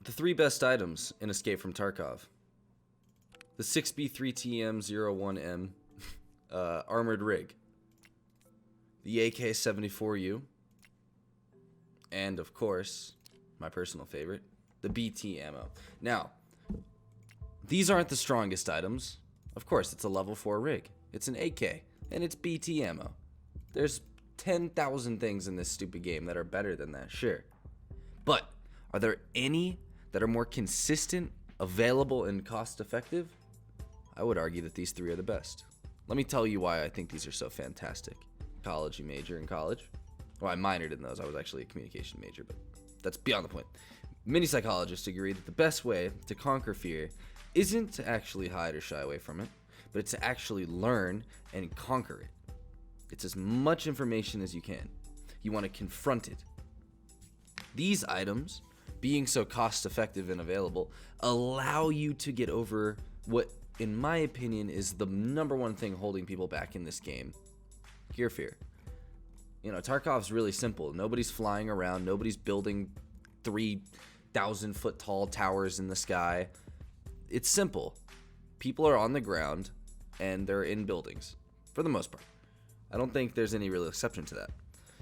The 3 best items in Escape from Tarkov. The 6B3TM01M armored rig. The AK-74U. And, of course, my personal favorite, the BT ammo. Now, these aren't the strongest items. Of course, it's a level 4 rig. It's an AK, and it's BT ammo. There's 10,000 things in this stupid game that are better than that, sure. But, are there any that are more consistent, available, and cost-effective? I would argue that these 3 are the best. Let me tell you why I think these are so fantastic. Ecology major in college. Well, I minored in those. I was actually a communication major, but that's beyond the point. Many psychologists agree that the best way to conquer fear isn't to actually hide or shy away from it, but it's to actually learn and conquer it. It's as much information as you can. You want to confront it. These items, being so cost-effective and available, allow you to get over what, in my opinion, is the number one thing holding people back in this game: gear fear. You know, Tarkov's really simple. Nobody's flying around. Nobody's building 3,000-foot tall towers in the sky. It's simple. People are on the ground, and they're in buildings, for the most part. I don't think there's any real exception to that.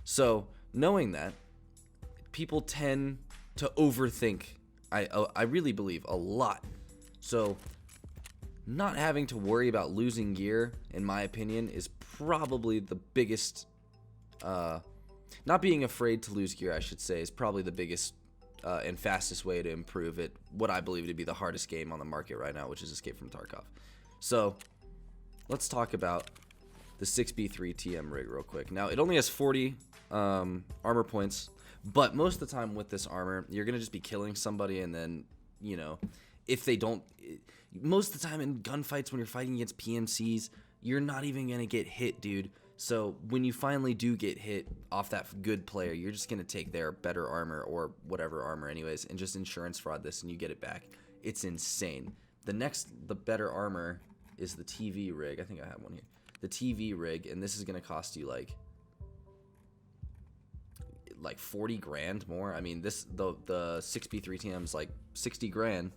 So, knowing that, people tend to overthink, I really believe, a lot. So, not having to worry about losing gear, in my opinion, is probably the biggest... not being afraid to lose gear, I should say, is probably the biggest and fastest way to improve it. What I believe to be the hardest game on the market right now, which is Escape from Tarkov. So, let's talk about the 6B3TM rig real quick. Now, it only has 40 armor points, but most of the time with this armor, you're going to just be killing somebody, and then, you know, if they don't... Most of the time in gunfights when you're fighting against PMCs, you're not even going to get hit, dude. So when you finally do get hit off that good player, you're just going to take their better armor, or whatever armor anyways, and just insurance fraud this, and you get it back. It's insane. The better armor is the TV rig. I think I have one here. The TV rig, and this is going to cost you like 40 grand more. I mean, the 6B3TM is like 60 grand.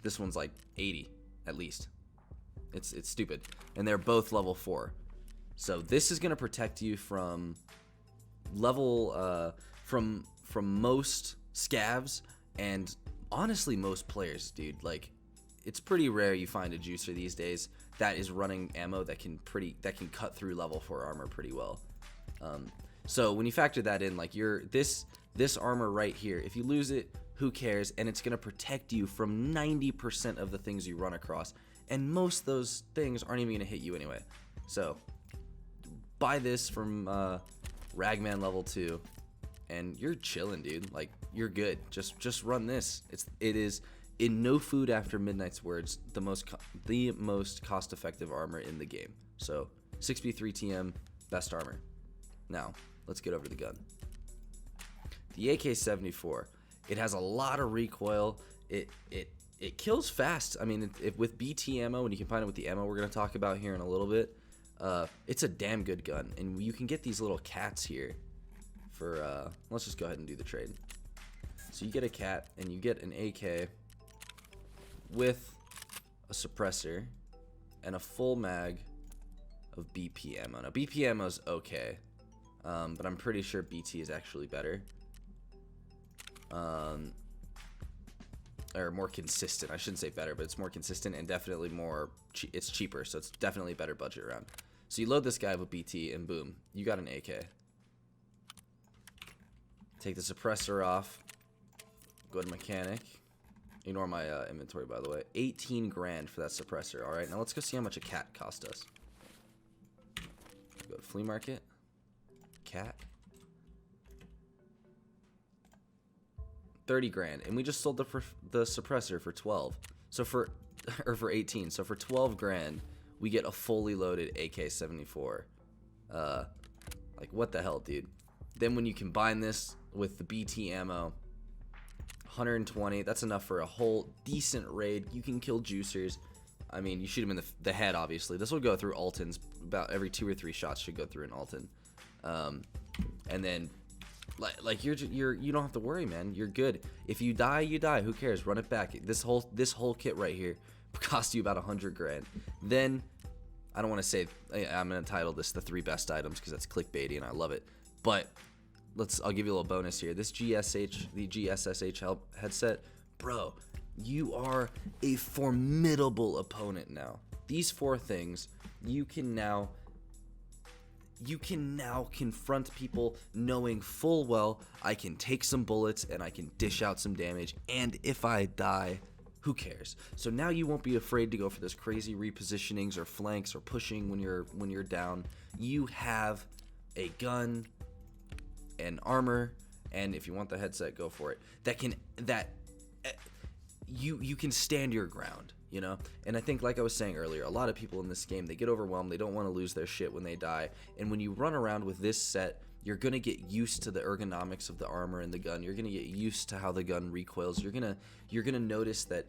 This one's like 80 at least. It's stupid. And they're both level 4. So this is going to protect you from from most scavs, and honestly most players, dude. Like, it's pretty rare you find a juicer these days that is running ammo that can cut through level 4 armor pretty well. So when you factor that in, like, this armor right here, if you lose it, who cares? And it's going to protect you from 90% of the things you run across, and most of those things aren't even going to hit you anyway. So buy this from Ragman level 2, and you're chilling, dude. Like, you're good. Just run this. It is, in no food after midnight's words, the most cost-effective armor in the game. So 6B3TM, best armor. Now let's get over the gun. The AK-74. It has a lot of recoil. It kills fast. I mean, with BT ammo, and you combine it with the ammo we're gonna talk about here in a little bit, it's a damn good gun. And you can get these little cats here for, let's just go ahead and do the trade. So you get a cat, and you get an AK with a suppressor and a full mag of BP ammo. Now, BP ammo is okay, but I'm pretty sure BT is actually better. Or more consistent. I shouldn't say better, but it's more consistent, and definitely more, it's cheaper, so it's definitely a better budget round. So you load this guy with BT, and boom, you got an AK. Take the suppressor off, go to mechanic. Ignore my inventory, by the way. 18 grand for that suppressor. All right, now let's go see how much a cat cost us. Go to flea market. Cat. 30 grand, and we just sold the suppressor for 12. So for 18. So for 12 grand, we get a fully loaded AK-74. Like, what the hell, dude? Then when you combine this with the BT ammo, 120, that's enough for a whole decent raid. You can kill juicers. I mean, you shoot him in the head, obviously. This will go through Altons. About every 2 or 3 shots should go through an Alton. And then Like you don't have to worry, man. You're good. If you die, you die. Who cares? Run it back. This whole kit right here cost you about 100 grand. Then I don't want to say I'm gonna title this the 3 best items because that's clickbaity and I love it. But I'll give you a little bonus here. This the GSSH headset, bro. You are a formidable opponent now. These 4 things, you can now confront people knowing full well I can take some bullets and I can dish out some damage, and if I die, who cares? So now you won't be afraid to go for this crazy repositionings or flanks or pushing when you're down. You have a gun and armor, and if you want the headset, go for it. You can stand your ground, you know? And I think, like I was saying earlier, a lot of people in this game, they get overwhelmed. They don't want to lose their shit when they die. And when you run around with this set, you're going to get used to the ergonomics of the armor and the gun. You're going to get used to how the gun recoils. You're going to notice that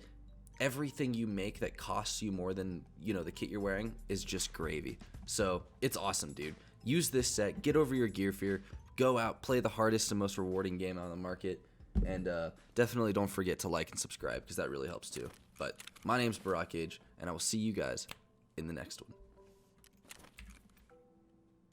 everything you make that costs you more than, you know, the kit you're wearing is just gravy. So it's awesome, dude. Use this set. Get over your gear fear. Go out, play the hardest and most rewarding game on the market. And definitely don't forget to like and subscribe because that really helps too. But my name's Barack Age, and I will see you guys in the next one.